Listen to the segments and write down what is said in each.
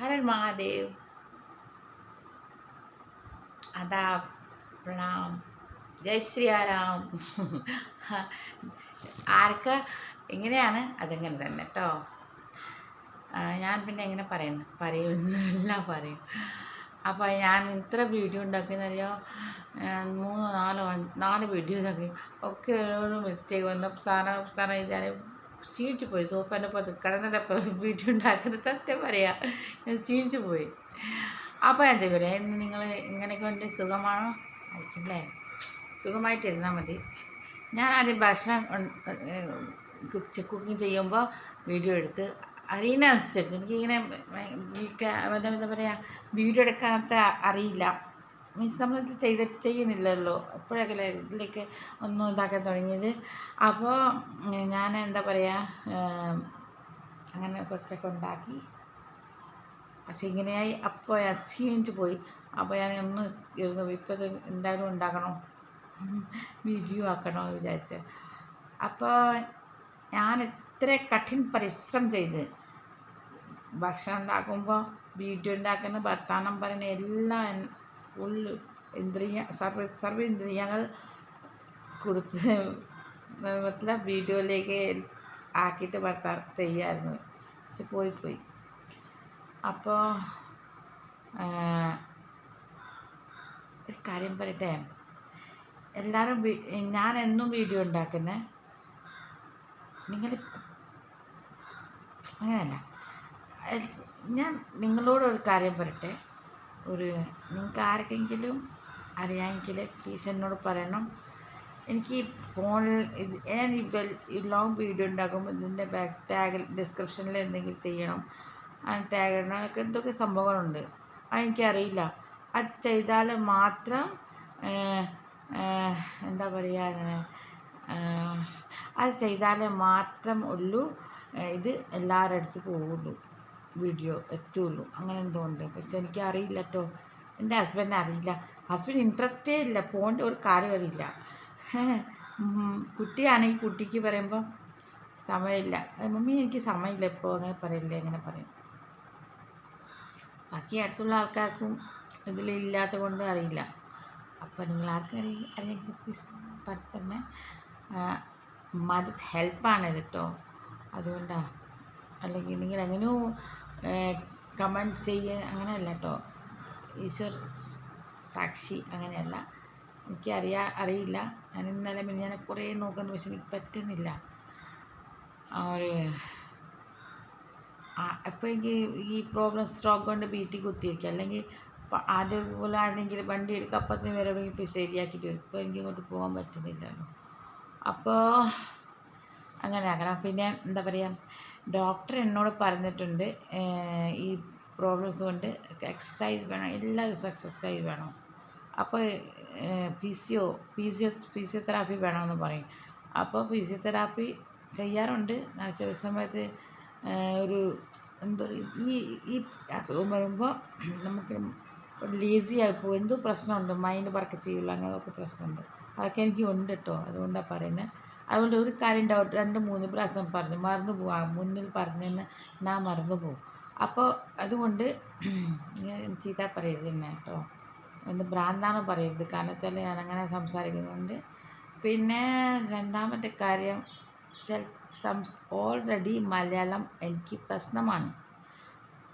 हर महादेव आदाब प्रणाम ജയ് ശ്രീയാരാം ആർക്ക് എങ്ങനെയാണ് അതങ്ങനെ തന്നെ കേട്ടോ. ഞാൻ പിന്നെ എങ്ങനെ പറയുമെന്നെല്ലാം പറയും. അപ്പോൾ ഞാൻ ഇത്ര വീഡിയോ ഉണ്ടാക്കുന്നറിയോ, 3 4 വീഡിയോസൊക്കെ ഒക്കെ ഓരോ മിസ്റ്റേക്ക് വന്നു സ്ഥാനം എഴുതാൻ ക്ഷീണിച്ചു പോയി. സോഫേൻ്റെ പുറത്ത് കിടന്നിട്ടപ്പോൾ വീഡിയോ ഉണ്ടാക്കുന്നത് സത്യം പറയാം, ഞാൻ ക്ഷീണിച്ചു പോയി. അപ്പോൾ ഞാൻ ചെയ്യൂലേ, നിങ്ങൾ ഇങ്ങനെയൊക്കെ ഉണ്ട് സുഖമാണോ അല്ലേ? സുഖമായിട്ടിരുന്നാൽ മതി. ഞാൻ ആദ്യം ഭക്ഷണം കുക്കിംഗ് ചെയ്യുമ്പോൾ വീഡിയോ എടുത്ത് അറിയുന്നതനുസരിച്ച് എനിക്കിങ്ങനെ എന്താ പറയുക, വീഡിയോ എടുക്കാനത്തെ അറിയില്ല. മീൻസ് നമ്മളിത് ചെയ്യുന്നില്ലല്ലോ, എപ്പോഴൊക്കെ ഇതിലേക്ക് ഒന്നും ഇതാക്കാൻ തുടങ്ങിയത്. അപ്പോൾ ഞാൻ എന്താ പറയുക, അങ്ങനെ കുറച്ചൊക്കെ ഉണ്ടാക്കി. പക്ഷെ ഇങ്ങനെയായി. അപ്പോൾ ഞാൻ ക്ഷീണിച്ച് പോയി. അപ്പോൾ ഞാൻ ഒന്ന് ഇരുന്നു, ഇപ്പോൾ എന്തായാലും ഉണ്ടാക്കണം, വീഡിയോ ആക്കണമെന്ന് വിചാരിച്ച്. അപ്പോൾ ഞാൻ എത്ര കഠിന പരിശ്രമം ചെയ്ത് ഭക്ഷണം ഉണ്ടാക്കുമ്പോൾ വീഡിയോ ഉണ്ടാക്കുന്ന വർത്താനം പറയുന്ന എല്ലാം ഫുൾ സർവ്വേന്ദ്രിയങ്ങൾ കൊടുത്ത് മൊത്തം വീഡിയോയിലേക്ക് ആക്കിയിട്ട് ചെയ്യാമായിരുന്നു. പക്ഷെ പോയി. അപ്പോൾ ഒരു കാര്യം പറയട്ടെ, എല്ലാവരും ഞാൻ എന്നും വീഡിയോ ഉണ്ടാക്കുന്നത് നിങ്ങൾ അങ്ങനെയല്ല. ഞാൻ നിങ്ങളോടൊരു കാര്യം പറയട്ടെ, നിങ്ങൾക്ക് ആർക്കെങ്കിലും അറിയാമെങ്കിൽ പ്ലീസ് എന്നോട് പറയണം. എനിക്ക് ഫോണിൽ ഞാൻ ഈ ലോങ് വീഡിയോ ഉണ്ടാക്കുമ്പോൾ ഇതിൻ്റെ ബാക്ക് ടാഗിൽ ഡിസ്ക്രിപ്ഷനിൽ എന്തെങ്കിലും ചെയ്യണം, ടാഗ് ഇടണം, ഒക്കെ എന്തൊക്കെ സംഭവങ്ങളുണ്ട്. അതെനിക്കറിയില്ല. അത് ചെയ്താൽ മാത്രം എന്താ പറയുക, അങ്ങനെ അത് ചെയ്താൽ മാത്രം ഉള്ളൂ ഇത് എല്ലാവരുടെ അടുത്ത് പോവുള്ളൂ, വീഡിയോ എത്തുള്ളൂ. അങ്ങനെ എന്തോ ഉണ്ട്. പക്ഷെ എനിക്ക് അറിയില്ല കേട്ടോ, എൻ്റെ ഹസ്ബൻഡിനെ അറിയില്ല. ഹസ്ബൻഡ് ഇൻട്രസ്റ്റേ ഇല്ല, പോകേണ്ട ഒരു കാര്യം അറിയില്ല. കുട്ടിയാണെങ്കിൽ കുട്ടിക്ക് പറയുമ്പോൾ സമയമില്ല, മമ്മി എനിക്ക് സമയമില്ല ഇപ്പോൾ, അങ്ങനെ പറയില്ലേ, അങ്ങനെ പറയും. ബാക്കി അടുത്തുള്ള ആൾക്കാർക്കും ഇതിലില്ലാത്ത കൊണ്ട് അറിയില്ല. അപ്പോൾ നിങ്ങൾ അറിയെങ്കിൽ പ്ലീസ് പറഞ്ഞ് തന്നെ. മദത് ഹെൽപ്പാണ് ഇത് കേട്ടോ, അതുകൊണ്ടാണ്. അല്ലെങ്കിൽ നിങ്ങൾ എങ്ങനെയോ കമൻറ്റ് ചെയ്യുക അങ്ങനെയല്ല കേട്ടോ, ഈശ്വർ സാക്ഷി അങ്ങനെയല്ല. എനിക്ക് അറിയില്ല. ഞാൻ ഇന്നലെ ഞാൻ കുറേ നോക്കുന്നു, പക്ഷെ എനിക്ക് പറ്റുന്നില്ല. അപ്പോൾ എനിക്ക് ഈ പ്രോബ്ലം സ്ട്രോക്ക് കൊണ്ട് BT കുത്തിയിരിക്കുക. അല്ലെങ്കിൽ അതുപോലെ ആണെങ്കിൽ വണ്ടി എടുക്കുക, അപ്പത്തിന് വരെ ഇപ്പോൾ ശരിയാക്കിയിട്ട് വരും. ഇപ്പോൾ എനിക്ക് ഇങ്ങോട്ട് പോകാൻ പറ്റുന്നില്ലല്ലോ. അപ്പോൾ അങ്ങനെ ആക്കണം. പിന്നെ എന്താ പറയുക, ഡോക്ടർ എന്നോട് പറഞ്ഞിട്ടുണ്ട് ഈ പ്രോബ്ലംസ് കൊണ്ട് എക്സസൈസ് വേണം, എല്ലാ ദിവസവും എക്സസൈസ് വേണം. അപ്പോൾ ഫിസിയോതെറാപ്പി വേണമെന്ന് പറയും. അപ്പോൾ ഫിസിയോതെറാപ്പി ചെയ്യാറുണ്ട്. ചില സമയത്ത് ഒരു എന്തോ ഈ അസുഖം വരുമ്പോൾ നമുക്ക് ലേസി ആയിപ്പോവും, എന്തോ പ്രശ്നമുണ്ട്, മൈൻഡ് വർക്ക് ചെയ്യില്ല, അങ്ങനെയൊക്കെ പ്രശ്നമുണ്ട്. അതൊക്കെ എനിക്ക് ഉണ്ട് കേട്ടോ, അതുകൊണ്ടാണ് പറയുന്നത്. അതുകൊണ്ട് ഒരു കാര്യം 2-3 പ്രാവശ്യം മറന്നു പോവാം, മുന്നിൽ പറഞ്ഞെന്ന് ഞാൻ മറന്നു പോകും. അപ്പോൾ അതുകൊണ്ട് ചീത്ത പറയരുത് തന്നെ കേട്ടോ, എന്ത് ഭ്രാന്താണ് പറയരുത്. കാരണം വെച്ചാൽ ഞാനങ്ങനെ സംസാരിക്കുന്നുണ്ട്. പിന്നെ രണ്ടാമത്തെ കാര്യം, ഓൾറെഡി മലയാളം എനിക്ക് പ്രശ്നമാണ്.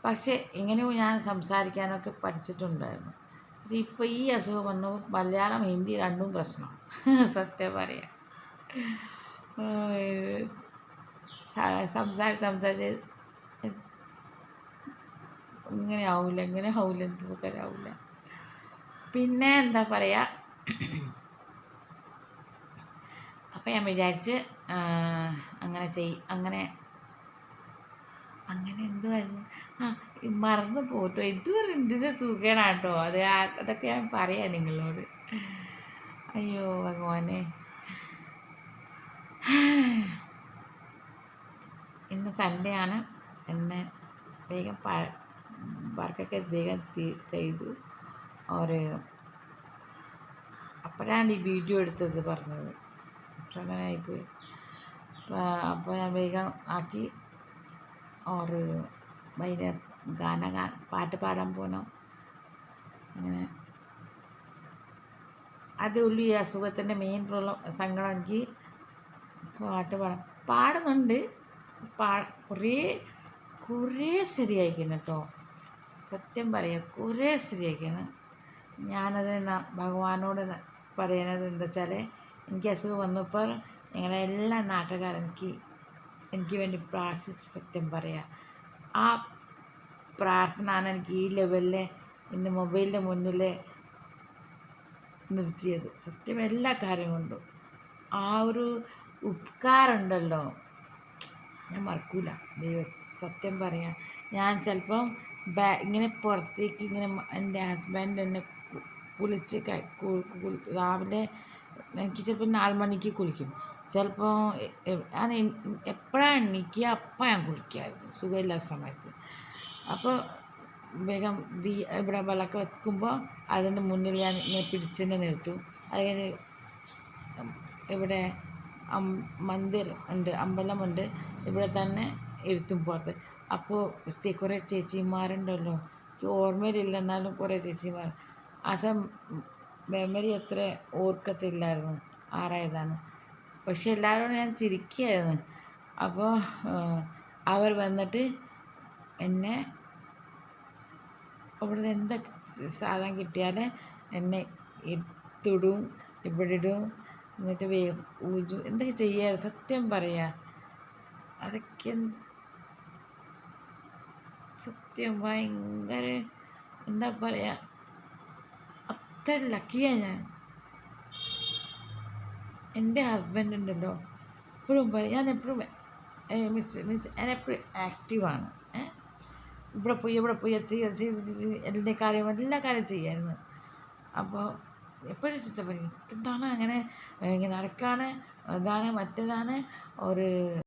പക്ഷേ എങ്ങനെയോ ഞാൻ സംസാരിക്കാനൊക്കെ പഠിച്ചിട്ടുണ്ടായിരുന്നു. പക്ഷെ ഇപ്പോൾ ഈ അസുഖം വന്നപ്പോൾ മലയാളം ഹിന്ദി രണ്ടും പ്രശ്നം, സത്യം പറയാം. സംസാരിച്ച് ഇങ്ങനെ ആവില്ല എന്തൊക്കെ ആവില്ല. പിന്നെ എന്താ പറയുക, അപ്പം ഞാൻ വിചാരിച്ച് അങ്ങനെ എന്തുവായിരുന്നു, മറന്നു പോട്ടോ, എന്തിൻ്റെ സുഖമാണ് കേട്ടോ. അതൊക്കെ ഞാൻ പറയാം നിങ്ങളോട്. അയ്യോ ഭഗവാനെ, ഇന്ന് സൺഡേ ആണ്. ഇന്ന് വേഗം വർക്കൊക്കെ വേഗം ചെയ്തു. അപ്പോഴാണ് ഈ വീഡിയോ എടുത്തത് പറഞ്ഞത്. പക്ഷെ അങ്ങനെ ആയിപ്പോയി. അപ്പോൾ ഞാൻ വേഗം ആക്കി. और मैंने പാട്ട് പാടാൻ പോകണം. അങ്ങനെ അതേ ഉള്ളൂ ഈ അസുഖത്തിൻ്റെ മെയിൻ സങ്കടം. എനിക്ക് പാടുന്നുണ്ട്. കുറേ കുറേ ശരിയായിരിക്കുന്നു കേട്ടോ, സത്യം പറയാം, കുറേ ശരിയായിരിക്കുന്നു. ഞാനത് ഭഗവാനോട് പറയുന്നത് എന്താ വെച്ചാൽ, എനിക്ക് അസുഖം വന്നപ്പോൾ ഞങ്ങളെ എല്ലാ നാട്ടുകാരും എനിക്ക് വേണ്ടി പ്രാർത്ഥിച്ച്, സത്യം പറയാം. ആ പ്രാർത്ഥനയാണ് എനിക്ക് ഈ ലെവലിൽ ഇന്ന് മൊബൈലിൻ്റെ മുന്നിൽ നിർത്തിയത്. സത്യം എല്ലാ കാര്യം കൊണ്ടും ആ ഒരു ഉപകാരമുണ്ടല്ലോ, ഞാൻ മറക്കൂല. സത്യം പറയാം. ഞാൻ ചിലപ്പം ഇങ്ങനെ പുറത്തേക്ക് ഇങ്ങനെ എൻ്റെ ഹസ്ബൻഡ് എന്നെ കുളിച്ച് രാവിലെ എനിക്ക് ചിലപ്പോൾ 4 മണിക്ക് കുളിക്കും. ചിലപ്പോൾ ഞാൻ എപ്പോഴാണ് എണീക്കുക അപ്പം ഞാൻ കുളിക്കുമായിരുന്നു സുഖമില്ലാത്ത സമയത്ത്. അപ്പോൾ വേഗം ഇവിടെ വിളക്ക് വെക്കുമ്പോൾ അതിൻ്റെ മുന്നിൽ ഞാൻ ഇങ്ങനെ പിടിച്ചെന്നെ നിർത്തും. അത് കഴിഞ്ഞ് ഇവിടെ അമ്പലമുണ്ട് ഇവിടെ തന്നെ ഇരുത്തും പുറത്ത്. അപ്പോൾ കുറേ ചേച്ചിമാരുണ്ടല്ലോ, എനിക്ക് ഓർമ്മയിലില്ല, എന്നാലും കുറേ ചേച്ചിമാർ. മെമ്മറി അത്ര ഓർക്കത്തില്ലായിരുന്നു ആരായതാണ്. പക്ഷെ എല്ലാവരോടും ഞാൻ ചിരിക്കുകയായിരുന്നു. അപ്പോൾ അവർ വന്നിട്ട് എന്നെ അവിടെ നിന്ന് എന്തൊക്കെ സാധനം കിട്ടിയാൽ എന്നെ തൊടും, ഇവിടെ ഇടും, എന്നിട്ട് ഊജും, എന്തൊക്കെ ചെയ്യുക. സത്യം പറയാ, അതൊക്കെ സത്യം ഭയങ്കര എന്താ പറയുക, അത്ര ലക്കിയാണ് ഞാൻ. എൻ്റെ ഹസ്ബൻഡ് ഉണ്ടല്ലോ, എപ്പോഴും പറയും, ഞാൻ എപ്പോഴും ഞാനെപ്പോഴും ആക്റ്റീവാണ്. ഇവിടെ പോയി എല്ലാ കാര്യം ചെയ്യായിരുന്നു. അപ്പോൾ എപ്പോഴും ചിത്ത പറയും, എന്താണ് അങ്ങനെ ഇങ്ങനെ നടക്കാണ്, അതാണ് മറ്റേതാണ് ഒരു